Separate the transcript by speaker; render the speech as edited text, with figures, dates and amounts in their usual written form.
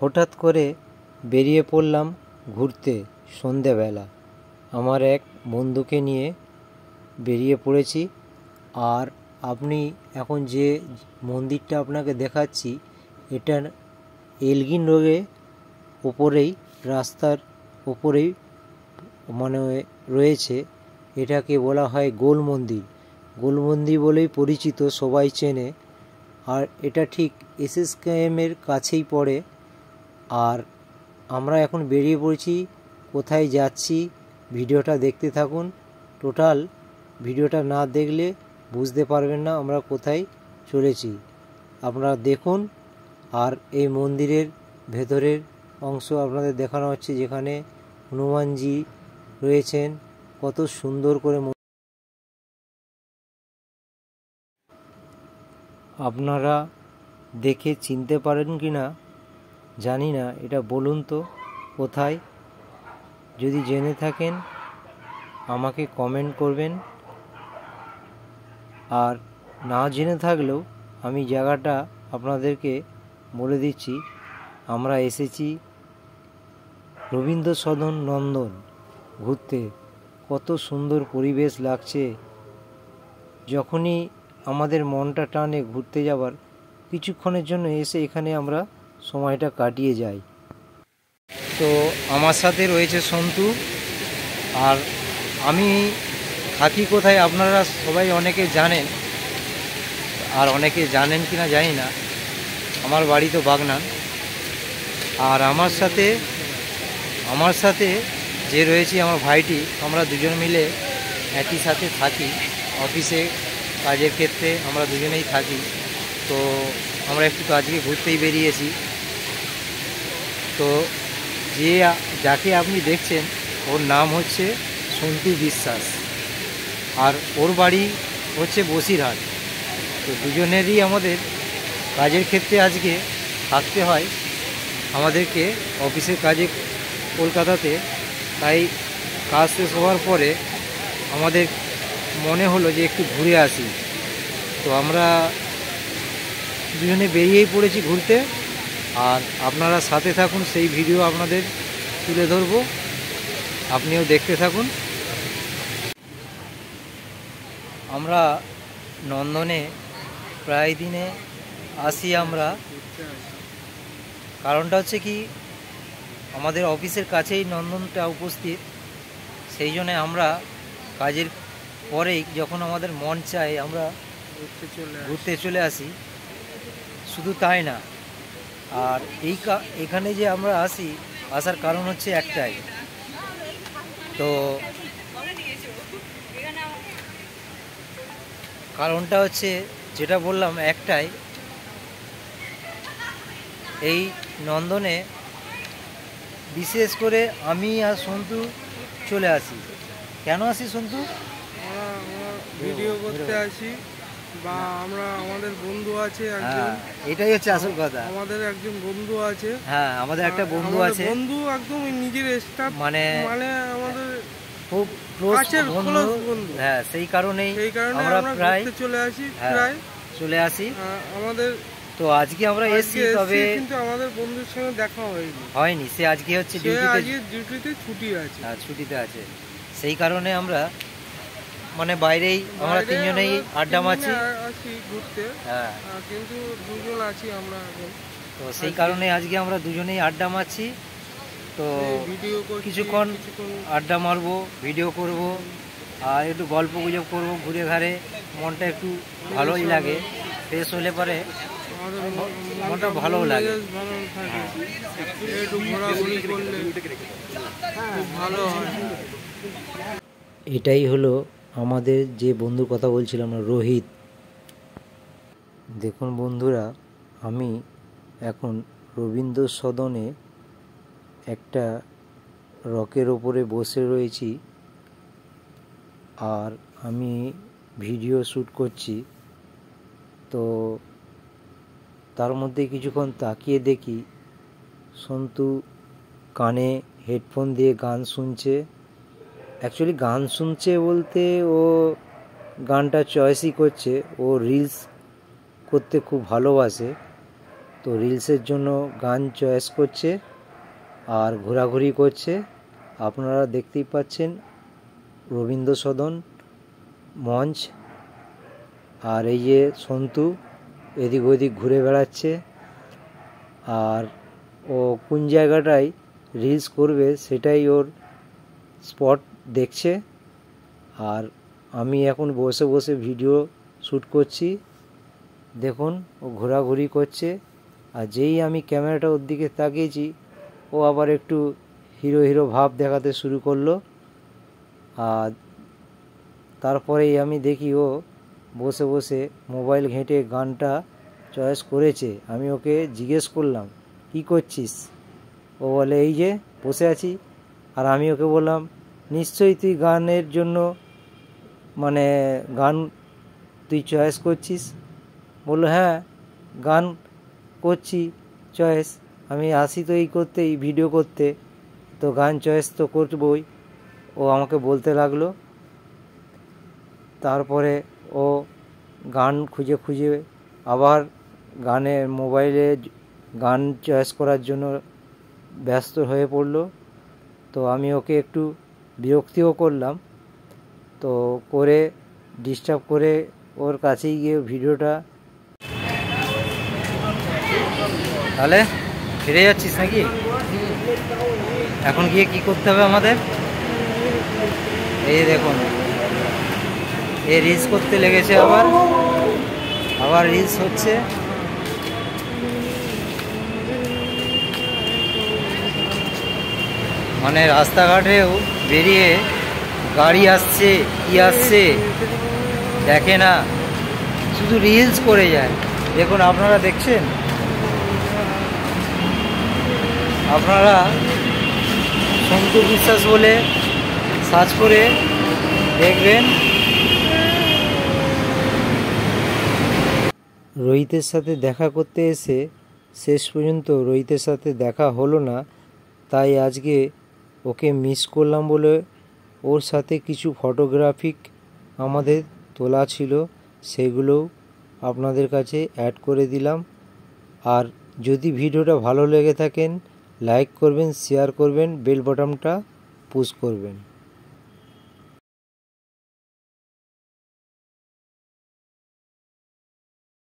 Speaker 1: হঠাৎ করে বেরিয়ে পড়লাম ঘুরতে সন্ধেবেলা। আমার এক বন্ধুকে নিয়ে বেরিয়ে পড়েছি। আর আপনি এখন যে মন্দিরটা আপনাকে দেখাচ্ছি, এটা এলগিন রোডে ওপরেই, রাস্তার ওপরেই মানে রয়েছে। এটাকে বলা হয় গোল মন্দির। গোল মন্দির বলেই পরিচিত, সবাই চেনে। আর এটা ঠিক এসএসকেএমের কাছেই পড়ে। আর আমরা এখন বেরিয়ে পড়েছি। কোথায় যাচ্ছি ভিডিওটা দেখতে থাকুন। টোটাল ভিডিওটা না দেখলে বুঝতে পারবেন না আমরা কোথায় চলেছি। আপনারা দেখুন। আর এই মন্দিরের ভেতরের অংশ আপনাদের দেখানো হচ্ছে, যেখানে হনুমানজি রয়েছেন। কত সুন্দর করে আপনারা দেখে চিনতে পারেন কি না জানি না, এটা বলুন তো কোথায়। যদি জেনে থাকেন আমাকে কমেন্ট করবেন। আর না জেনে থাকলেও আমি জায়গাটা আপনাদেরকে বলে দিচ্ছি। আমরা এসেছি রবীন্দ্র সদন নন্দন ঘুরতে। কত সুন্দর পরিবেশ লাগছে। যখনই আমাদের মনটা টানে ঘুরতে যাবার, কিছুক্ষণের জন্য এসে এখানে আমরা সময়টা কাটিয়ে যাই। তো আমার সাথে রয়েছে সন্তু। আর আমি থাকি কোথায় আপনারা সবাই অনেকে জানেন, আর অনেকে জানেন কি না জানি না। আমার বাড়ি তো বাগনান। আর আমার সাথে যে রয়েছে আমার ভাইটি, আমরা দুজন মিলে একই সাথে থাকি। অফিসে কাজের ক্ষেত্রে আমরা দুজনেই থাকি। তো আমরা একটু আজকে ঘুরতেই বেরিয়েছি। তো যাকে আপনি দেখছেন, ওর নাম হচ্ছে সন্তু বিশ্বাস। আর ওর বাড়ি হচ্ছে বসিরহাট। তো দুজনেরই আমাদের কাজের ক্ষেত্রে আজকে থাকতে হয় আমাদেরকে, অফিসের কাজে কলকাতাতে। তাই কাজ শেষ হওয়ার পরে আমাদের মনে হলো যে একটু ঘুরে আসি। তো আমরা দুজনে বেরিয়েই পড়েছি ঘুরতে। আর আপনারা সাথে থাকুন, সেই ভিডিও আপনাদের তুলে ধরব, আপনিও দেখতে থাকুন। আমরা নন্দনে প্রায় দিনে আসি আমরা। কারণটা হচ্ছে কি, আমাদের অফিসের কাছেই নন্দনটা উপস্থিত। সেই জন্য আমরা কাজের পরেই যখন আমাদের মন চায় আমরা ঘুরতে চলে আসি। শুধু তাই না, আর এখানে যে আমরা আসার কারণ হচ্ছে একটাই। তো কারণটা হচ্ছে যেটা বললাম একটাই, এই নন্দনে বিশেষ করে আমি আর সন্তু চলে আসি। কেন আসি সন্তু?
Speaker 2: ভিডিও করতে আসি, বা আমরা আমাদের বন্ধু আছে একজন।
Speaker 1: এটাই হচ্ছে আসল কথা।
Speaker 2: আমাদের একজন বন্ধু আছে।
Speaker 1: হ্যাঁ, আমাদের একটা বন্ধু আছে।
Speaker 2: বন্ধু একদম নিজের স্টাফ, মানে আমাদের
Speaker 1: খুব কাছের বন্ধু। হ্যাঁ, সেই কারণেই আমরা প্রায় চলে আসি
Speaker 2: আমাদের।
Speaker 1: তো আজকে আমরা এসেছি, তবে
Speaker 2: কিন্তু আমাদের বন্ধুর সঙ্গে দেখা
Speaker 1: হয়নি। সে আজকে হচ্ছে
Speaker 2: ডিউটিতে ছুটি আছে।
Speaker 1: হ্যাঁ, ছুটিতে আছে। সেই কারণে আমরা মানে বাইরেই আমরা তিনজনেই আড্ডা মারছি
Speaker 2: ঘুরতে।
Speaker 1: হ্যাঁ,
Speaker 2: কিন্তু দুজন আছি আমরা এখন।
Speaker 1: তো সেই কারণে আজকে আমরা দুজনেই আড্ডা মারছি। তো কিছুক্ষণ আড্ডা মারবো, ভিডিও করব, আর একটু গল্প গুজব করবো। ঘুরে ঘাড়ে মনটা একটু ভালোই লাগে। ফ্রেশ হলে পরে মনটা ভালো লাগে। এটাই হলো আমাদের যে বন্ধুর কথা বলছিলাম না, রোহিত। দেখুন বন্ধুরা, আমি এখন রবীন্দ্র সদনে একটা রকের ওপরে বসে রয়েছি। আর আমি ভিডিও শ্যুট করছি। তো তার মধ্যে কিছুক্ষণ তাকিয়ে দেখি সন্তু কানে হেডফোন দিয়ে গান শুনছে। অ্যাকচুয়ালি গান শুনছে বলতে, ও গানটা চয়েসই করছে। ও রিলস করতে খুব ভালোবাসে। তো রিলসের জন্য গান চয়েস করছে আর ঘোরাঘুরি করছে। আপনারা দেখতেই পাচ্ছেন রবীন্দ্র সদন মঞ্চ, আর এই যে সন্তু এদিক ওদিক ঘুরে বেড়াচ্ছে। আর ও কোন জায়গাটায় রিলস করবে সেটাই ওর স্পট দেখছে। আর আমি এখন বসে বসে ভিডিও শ্যুট করছি। দেখুন ও ঘোরাঘুরি করছে, আর যেই আমি ক্যামেরাটা ওর দিকে তাকিয়েছি ও আবার একটু হিরো হিরো ভাব দেখাতে শুরু করলো। আর তারপরেই আমি দেখি ও বসে বসে মোবাইল ঘেঁটে গানটা চয়েস করেছে। আমি ওকে জিজ্ঞেস করলাম, কি করছিস? ও বলে, এই যে বসে আছি। আর আমি ওকে বললাম, নিশ্চয়ই তুই গানের জন্য মানে গান তুই চয়েস করছিস? বললো, হ্যাঁ গান করছি চয়েস, আমি আসি তো এই করতে, এই ভিডিও করতে, তো গান চয়েস তো করবই। ও আমাকে বলতে লাগলো। তারপরে ও গান খুঁজে খুঁজে আবার মোবাইলে গান চয়েস করার জন্য ব্যস্ত হয়ে পড়লো। তো আমি ওকে একটু বিরক্তিও করলাম, তো করে ডিস্টার্ব করে ওর কাছেই গিয়ে ভিডিওটা। তাহলে ফিরে যাচ্ছিস নাকি? এখন গিয়ে কি করতে হবে আমাদের? এই দেখুন এ রিলস করতে লেগেছে, আবার রিলস হচ্ছে। মানে রাস্তাঘাটেও বেরিয়ে গাড়ি আসছে কি আসছে দেখে না, শুধু রিলস করে যায়। দেখুন আপনারা দেখছেন, আপনারা সন্তু বিশ্বাস বলে সার্চ করে দেখবেন। রোহিতের সাথে দেখা করতে এসে শেষ পর্যন্ত রোহিতের সাথে দেখা হলো না, তাই আজকে ওকে মিস করলাম বলে ওর সাথে কিছু ফটোগ্রাফিক আমাদের তোলা ছিল, সেগুলোও আপনাদের কাছে অ্যাড করে দিলাম। আর যদি ভিডিওটা ভালো লেগে থাকেন লাইক করবেন, শেয়ার করবেন, বেল বাটনটা পুশ করবেন।